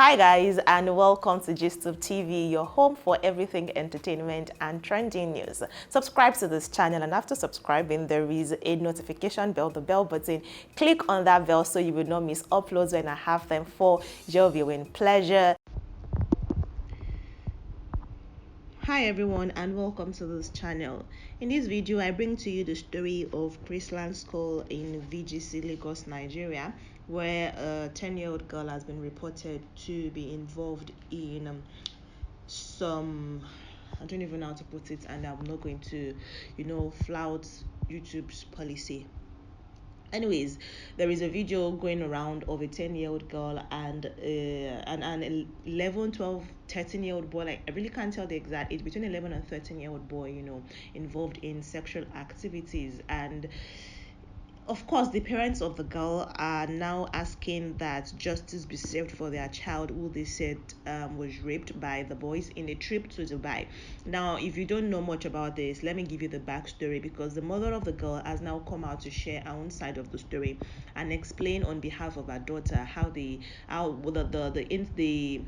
Hi guys, and welcome to GISTUBE TV, your home for everything entertainment and trending news. Subscribe to this channel, and after subscribing there is a notification bell, the bell button. Click on that bell so you will not miss uploads when I have them for your viewing pleasure. Hi everyone, and welcome to this channel. In this video I bring to you the story of Chrisland School in VGC, Lagos, Nigeria, where a 10-year-old girl has been reported to be involved in some, I don't even know how to put it, and I'm not going to flout YouTube's policy. Anyways, there is a video going around of a 10-year-old girl and an 11, 12, 13-year-old boy. Like, I really can't tell the exact age, between 11 and 13-year-old boy, involved in sexual activities. And of course, the parents of the girl are now asking that justice be served for their child, who they said was raped by the boys in a trip to Dubai. Now, if you don't know much about this, let me give you the backstory, because the mother of the girl has now come out to share her own side of the story and explain on behalf of her daughter how the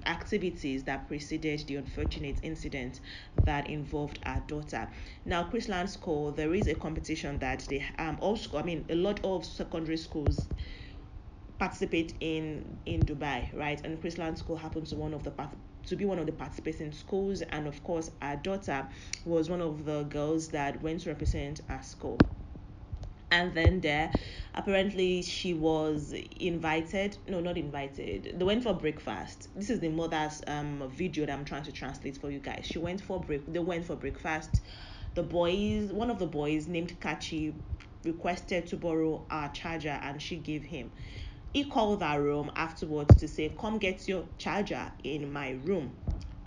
activities that preceded the unfortunate incident that involved our daughter. Now, Chrisland School, there is a competition that they also, a lot of secondary schools participate in Dubai, right? And Chrisland School happens to be one of the participating schools, and of course our daughter was one of the girls that went to represent our school. And then there, apparently she was invited, no, not invited, they went for breakfast. This is the mother's video that I'm trying to translate for you guys. They went for breakfast. One of the boys named Kachi requested to borrow our charger, and she gave him. He called our room afterwards to say, come get your charger in my room.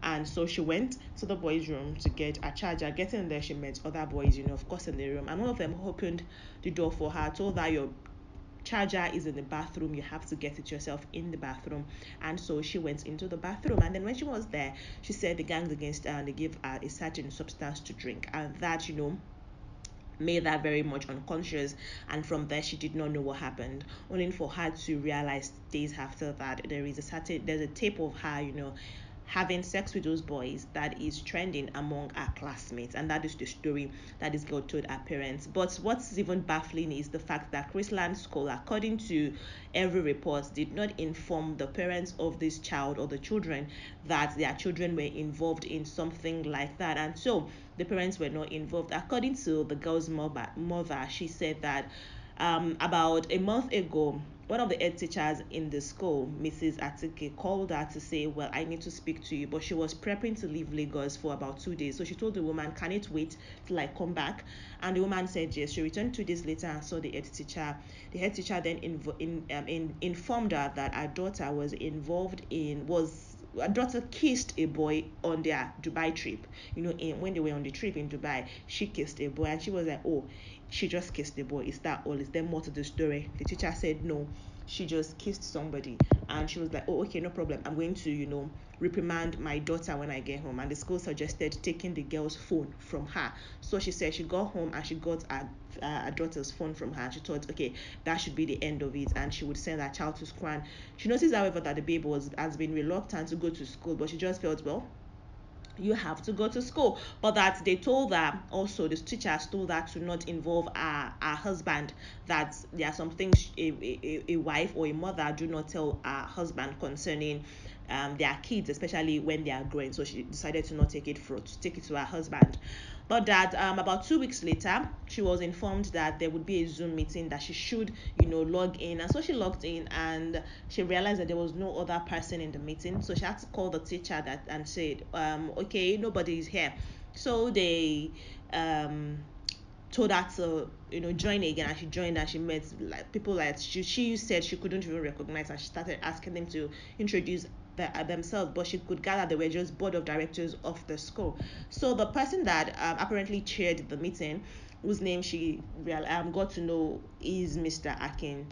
And so she went to the boys' room to get a charger. Getting there, she met other boys, of course, in the room. And one of them opened the door for her, told her, your charger is in the bathroom, you have to get it yourself in the bathroom. And so she went into the bathroom, and then when she was there, she said the gangs against her and they gave her a certain substance to drink, and that made her very much unconscious. And from there, she did not know what happened, only for her to realize days after that there's a tape of her having sex with those boys that is trending among our classmates. And that is the story that this girl told her parents. But what's even baffling is the fact that Chrisland School, according to every report, did not inform the parents of this child or the children that their children were involved in something like that. And so the parents were not involved. According to the girl's mother, she said that about a month ago, one of the head teachers in the school, Mrs. Atike, called her to say, well, I need to speak to you. But she was prepping to leave Lagos for about 2 days. So she told the woman, can it wait till I come back? And the woman said yes. She returned 2 days later and saw the head teacher. The head teacher then informed her that her daughter her daughter kissed a boy on their Dubai trip. When they were on the trip in Dubai, she kissed a boy, and she was like, oh, she just kissed the boy. Is that all? Is there more to the story? The teacher said no, she just kissed somebody. And she was like, oh, okay, no problem, I'm going to reprimand my daughter when I get home. And the school suggested taking the girl's phone from her. So she said she got home and she got her daughter's phone from her. She thought, okay, that should be the end of it, and she would send her child to school. And she noticed, however, that the baby has been reluctant to go to school, but she just felt, well, you have to go to school. But that they told her, also the teachers told her, to not involve her husband, that there are some things a wife or a mother do not tell her husband concerning their kids, especially when they are growing. So she decided to not take it to her husband. But that about 2 weeks later, she was informed that there would be a Zoom meeting that she should log in. And so she logged in, and she realized that there was no other person in the meeting. So she had to call the teacher and said, okay, nobody is here. So they told her to join again, and she joined, and she met people like she said she couldn't even recognize, and she started asking them to introduce themselves, but she could gather they were just board of directors of the school. So the person that apparently chaired the meeting, whose name she got to know is Mr. Akin,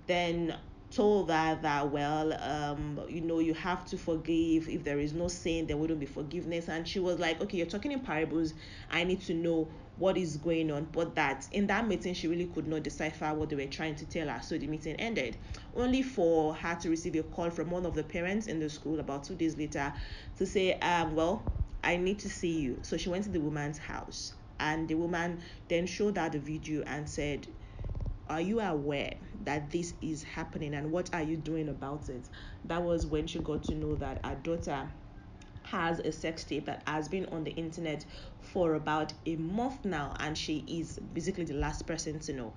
then told her that, well, you have to forgive. If there is no sin, there wouldn't be forgiveness. And she was like, okay, you're talking in parables, I need to know what is going on. But that in that meeting, she really could not decipher what they were trying to tell her. So the meeting ended, only for her to receive a call from one of the parents in the school about 2 days later to say, well, I need to see you. So she went to the woman's house, and the woman then showed her the video and said, are you aware that this is happening, and what are you doing about it? That was when she got to know that her daughter has a sex tape that has been on the internet for about a month now, and she is basically the last person to know.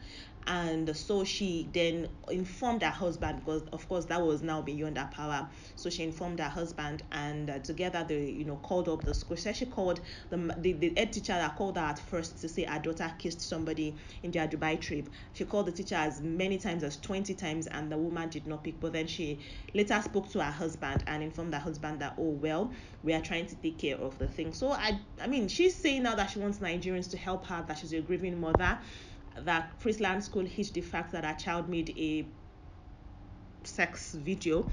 And so she then informed her husband, because of course that was now beyond her power. So she informed her husband, and together they called up the school. She called the head teacher that called her at first to say her daughter kissed somebody in their Dubai trip. She called the teacher as many times as 20 times, and the woman did not pick. But then she later spoke to her husband and informed her husband that, oh well, we are trying to take care of the thing. So I mean, she's saying now that she wants Nigerians to help her, that she's a grieving mother, that Chrisland school hid the fact that her child made a sex video,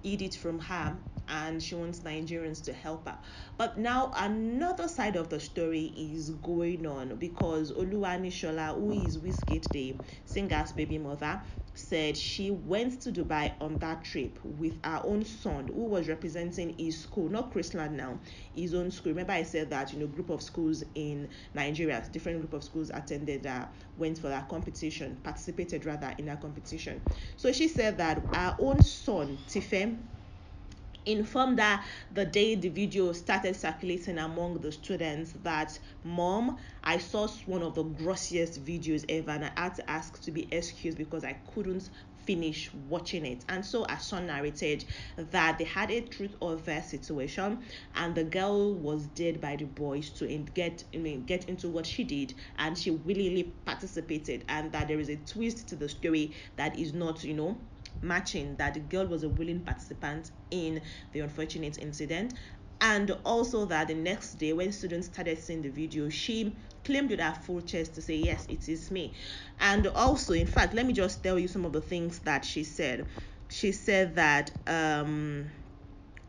hid it from her, and she wants Nigerians to help her. But now another side of the story is going on, because Oluwanishola, who is Wizkid, the singer's baby mother, said she went to Dubai on that trip with her own son, who was representing his school, not Chrisland now, his own school. Remember I said that group of schools in Nigeria, different group of schools attended, went for that competition, participated rather in that competition. So she said that her own son Tifem informed her the day the video started circulating among the students that, Mom, I saw one of the grossest videos ever, and I had to ask to be excused because I couldn't finish watching it. And so her son narrated that they had a truth or dare situation, and the girl was dared by the boys to get into what she did, and she willingly participated, and that there is a twist to the story that is not matching, that the girl was a willing participant in the unfortunate incident. And also that the next day, when students started seeing the video, she claimed with her full chest to say, yes, it is me. And also, in fact, let me just tell you some of the things that she said. She said that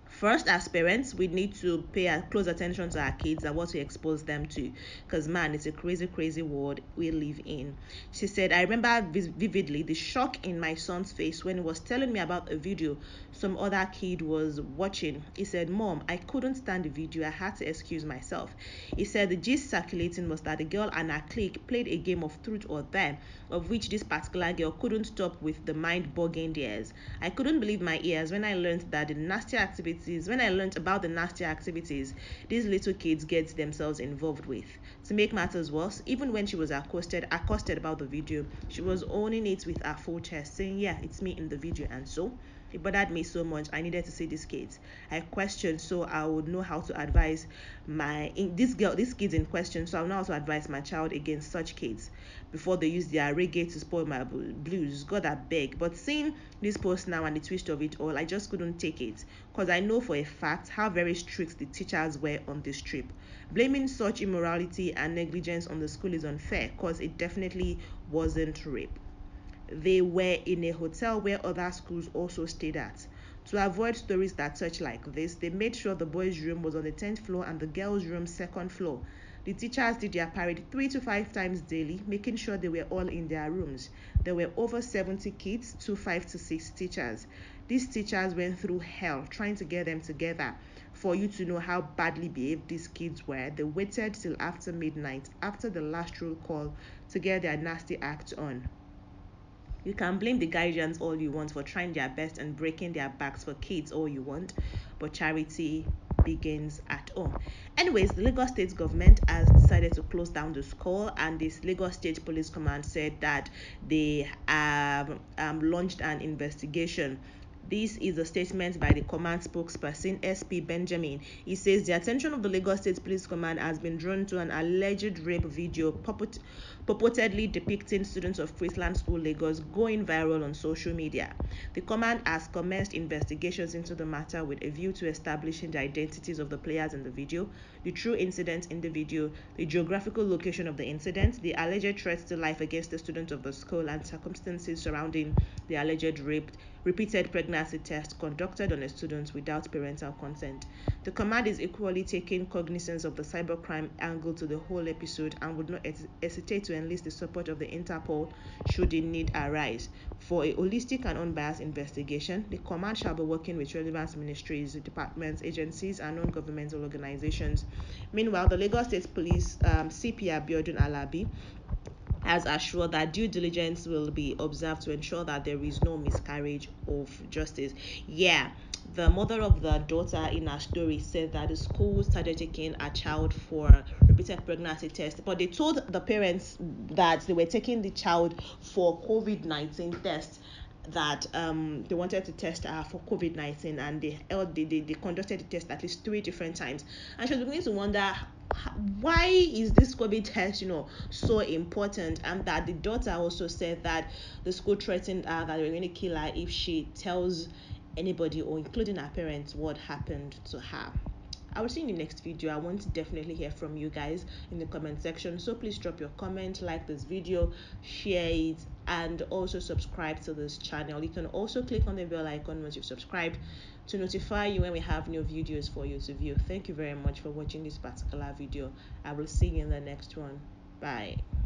first, as parents, we need to pay close attention to our kids and what we expose them to, because man, it's a crazy, crazy world we live in. She said, I remember vividly the shock in my son's face when he was telling me about a video some other kid was watching. He said, Mom, I couldn't stand the video. I had to excuse myself. He said the gist circulating was that the girl and her clique played a game of truth or dare, of which this particular girl couldn't stop with the mind-boggling dares. I couldn't believe my ears when I learned about the nasty activities these little kids get themselves involved with. To make matters worse, even when she was accosted about the video, she was owning it with her full chest, saying, yeah, it's me in the video. And so it bothered me so much, I needed to see these kids. I questioned so I would know how to advise these kids in question, so I would know how to advise my child against such kids before they use their reggae to spoil my blues. God, I beg. But seeing this post now and the twist of it all, I just couldn't take it, because I know for a fact how very strict the teachers were on this trip. Blaming such immorality and negligence on the school is unfair, because it definitely wasn't rape. They were in a hotel where other schools also stayed at. To avoid stories that touch like this, they made sure the boys' room was on the 10th floor and the girls' room 2nd floor. The teachers did their parade 3 to 5 times daily, making sure they were all in their rooms. There were over 70 kids to 5 to 6 teachers. These teachers went through hell trying to get them together. For you to know how badly behaved these kids were, they waited till after midnight, after the last roll call, to get their nasty act on. You can blame the guardians all you want for trying their best and breaking their backs for kids all you want, but charity begins at home. Anyways, the Lagos State government has decided to close down the school, and this Lagos State Police Command said that they have launched an investigation. This is a statement by the command spokesperson, SP Benjamin. He says the attention of the Lagos State Police Command has been drawn to an alleged rape video purportedly depicting students of Chrisland School, Lagos, going viral on social media. The command has commenced investigations into the matter with a view to establishing the identities of the players in the video, the true incident in the video, the geographical location of the incident, the alleged threats to life against the students of the school, and circumstances surrounding the alleged rape repeated pregnancy tests conducted on a student without parental consent. The command is equally taking cognizance of the cybercrime angle to the whole episode and would not hesitate to enlist the support of the Interpol should the need arise. For a holistic and unbiased investigation, the command shall be working with relevant ministries, departments, agencies, and non-governmental organizations. Meanwhile, the Lagos State Police CP Abiodun Alabi has assured that due diligence will be observed to ensure that there is no miscarriage of justice. Yeah, the mother of the daughter in her story said that the school started taking a child for repeated pregnancy test, but they told the parents that they were taking the child for COVID-19 tests, that they wanted to test her for COVID-19, and they conducted the test at least 3 different times, and she was beginning to wonder why is this COVID test so important, and that the daughter also said that the school threatened her that they were going to kill her if she tells anybody, or including her parents, what happened to her. I will see you in the next video. I want to definitely hear from you guys in the comment section, so please drop your comment, like this video, share it, and also subscribe to this channel. You can also click on the bell icon once you've subscribed to notify you when we have new videos for you to view. Thank you very much for watching this particular video. I will see you in the next one. Bye.